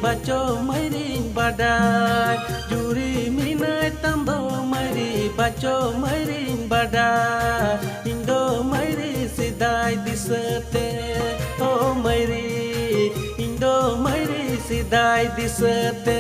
baco mairing badai juri minai tambo mairi baco mairing badai indo mairi sidai disete oh mairi indo mairi sidai disete